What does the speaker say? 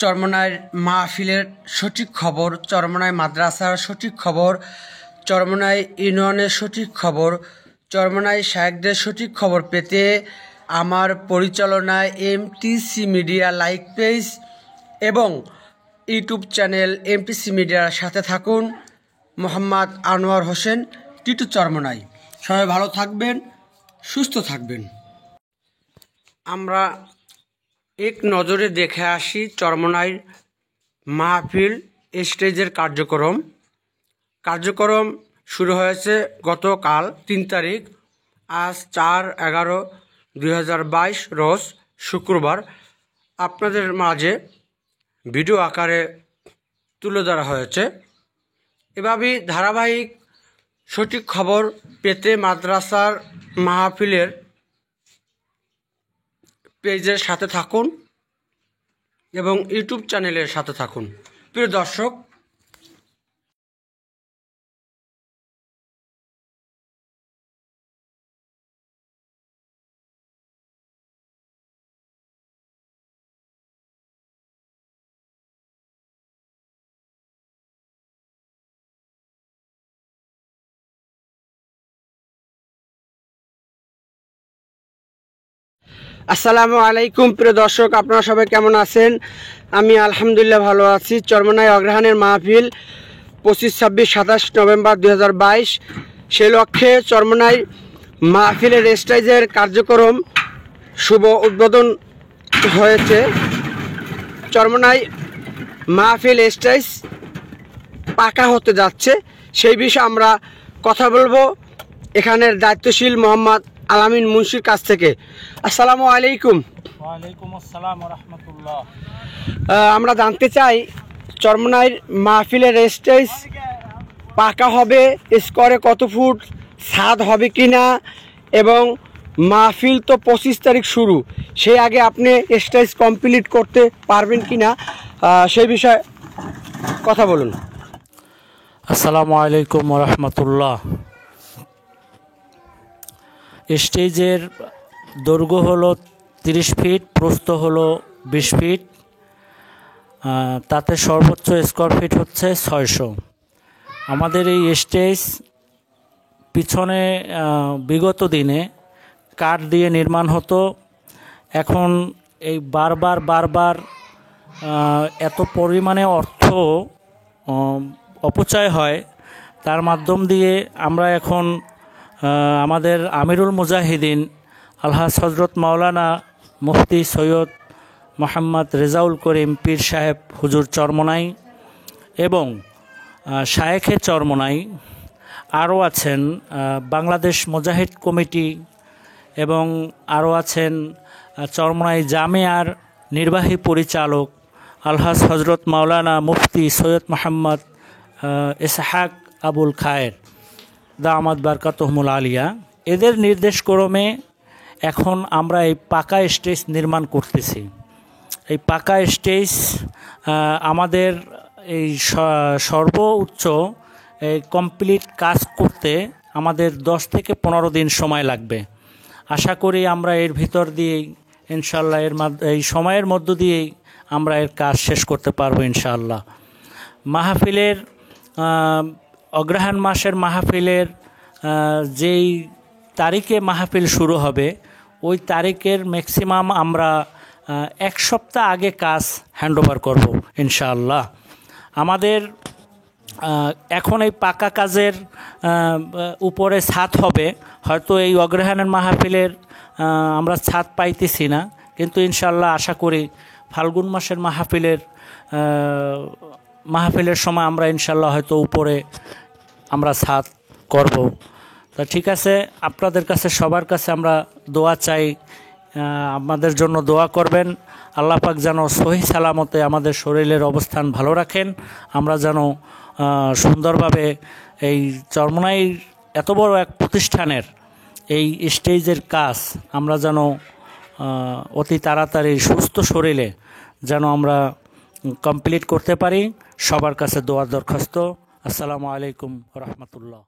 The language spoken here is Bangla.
চরমনাইয়ের মাহফিলের সঠিক খবর, চরমনাই মাদ্রাসার সঠিক খবর, চরমনাই ইউনিয়নের সঠিক খবর, চরমনাই শায়েখদের সঠিক খবর পেতে আমার পরিচালনায় এমটিসি মিডিয়া লাইক পেজ এবং ইউটিউব চ্যানেল এমটিসি মিডিয়ার সাথে থাকুন। মোহাম্মদ আনোয়ার হোসেন, টিটু, চরমনাই। সবাই ভালো থাকবেন, সুস্থ থাকবেন। আমরা এক নজরে দেখে আসি চরমনাইর মাহফিল স্টেজের কার্যক্রম শুরু হয়েছে গতকাল 3 তারিখ। আজ 4/11/2022 রোজ শুক্রবার আপনাদের মাঝে ভিডিও আকারে তুলে ধরা হয়েছে। এভাবেই ধারাবাহিক সঠিক খবর পেতে মাদ্রাসার মাহফিলের পেজের সাথে থাকুন এবং ইউটিউব চ্যানেলের সাথে থাকুন। প্রিয় দর্শক, আসসালামু আলাইকুম। প্রিয় দর্শক, আপনারা সবাই কেমন আছেন? আমি আলহামদুলিল্লাহ ভালো আছি। চরমনাই অগ্রহায়ণের মাহফিল 25, 26, 27 নভেম্বর 2022, সেই লক্ষ্যে চরমনাই মাহফিলের স্টেজের কার্যক্রম শুভ উদ্বোধন হয়েছে। চরমনাই মাহফিল স্টেজ পাকা হতে যাচ্ছে, সেই বিষয়ে আমরা কথা বলবো এখানের দায়িত্বশীল মোহাম্মদ আলামিন মুন্সির কাছ থেকে। আসসালামু আলাইকুম। ওয়ালাইকুম আসসালাম ওয়া রাহমাতুল্লাহ। আমরা জানতে চাই চরমনাইর মাহফিলের স্টেজ পাকা হবে, স্কোয়ারে কত ফুট, ছাদ হবে কিনা, এবং মাহফিল তো 25 তারিখ শুরু, সেই আগে আপনি স্টেজ কমপ্লিট করতে পারবেন কিনা, সেই বিষয়ে কথা বলুন। আসসালামু আলাইকুম ওয়া রাহমাতুল্লাহ। স্টেজের দৈর্ঘ্য হলো 30 ফিট, প্রস্থ হলো 20 ফিট, তাতে সর্বোচ্চ স্কোয়ার ফিট হচ্ছে 600। আমাদের এই স্টেজ পিছনে বিগত দিনে কাঠ দিয়ে নির্মাণ হতো। এখন এই বারবার এত পরিমাণে অর্থ অপচয় হয়, তার মাধ্যম দিয়ে আমরা এখন আমাদের আমিরুল মুজাহিদিন আলহাজ হজরত মাওলানা মুফতি সৈয়দ মোহাম্মদ রেজাউল করিম পীর সাহেব হুজুর চরমনাই এবং শায়েখে চরমনাই, আরও আছেন বাংলাদেশ মুজাহিদ কমিটি, এবং আরও আছেন চরমনাই জামিয়ার নির্বাহী পরিচালক আলহাজ হজরত মাওলানা মুফতি সৈয়দ মোহাম্মদ ইসহাক আবুল খায়ের দামাত বারকাতুহুমুল আলিয়া। এদের নির্দেশক্রমে এখন আমরা এই পাকা স্টেজ নির্মাণ করতেছি। এই পাকা স্টেজ আমাদের এই সর্বোচ্চ কমপ্লিট কাজ করতে আমাদের 10 থেকে 15 দিন সময় লাগবে। আশা করি আমরা এর ভিতর দিয়েই ইনশাল্লাহ এই সময়ের মধ্য দিয়েই আমরা এর কাজ শেষ করতে পারবো ইনশাআল্লাহ। মাহফিলের অগ্রহায়ণ মাসের মাহফিলের যেই তারিখে মাহফিল শুরু হবে, ওই তারিখের ম্যাক্সিমাম আমরা 1 সপ্তাহ আগে কাজ হ্যান্ডওভার করব ইনশাআল্লাহ। আমাদের এখন এই পাকা কাজের উপরে ছাদ হবে। হয়তো এই অগ্রহায়ণের মাহফিলের আমরা ছাদ পাইতেছি না, কিন্তু ইনশাআল্লাহ আশা করি ফাল্গুন মাসের মাহফিলের সময় আমরা ইনশাআল্লাহ হয়তো উপরে আমরা ছাদ করব। তা ঠিক আছে, আপনাদের কাছে সবার কাছে আমরা দোয়া চাই, আমাদের জন্য দোয়া করবেন। আল্লাহ পাক যেন সহি সালামতে আমাদের শরীরের অবস্থান ভালো রাখেন, আমরা যেন সুন্দরভাবে এই চরমনাই এত বড় এক প্রতিষ্ঠানের এই স্টেজের কাজ আমরা যেন অতি তাড়াতাড়ি সুস্থ শরীরে যেন আমরা কমপ্লিট করতে পারি। সবার কাছে দোয়ার দরখাস্ত। আসসালামু আলাইকুম ওয়া রাহমাতুল্লাহ।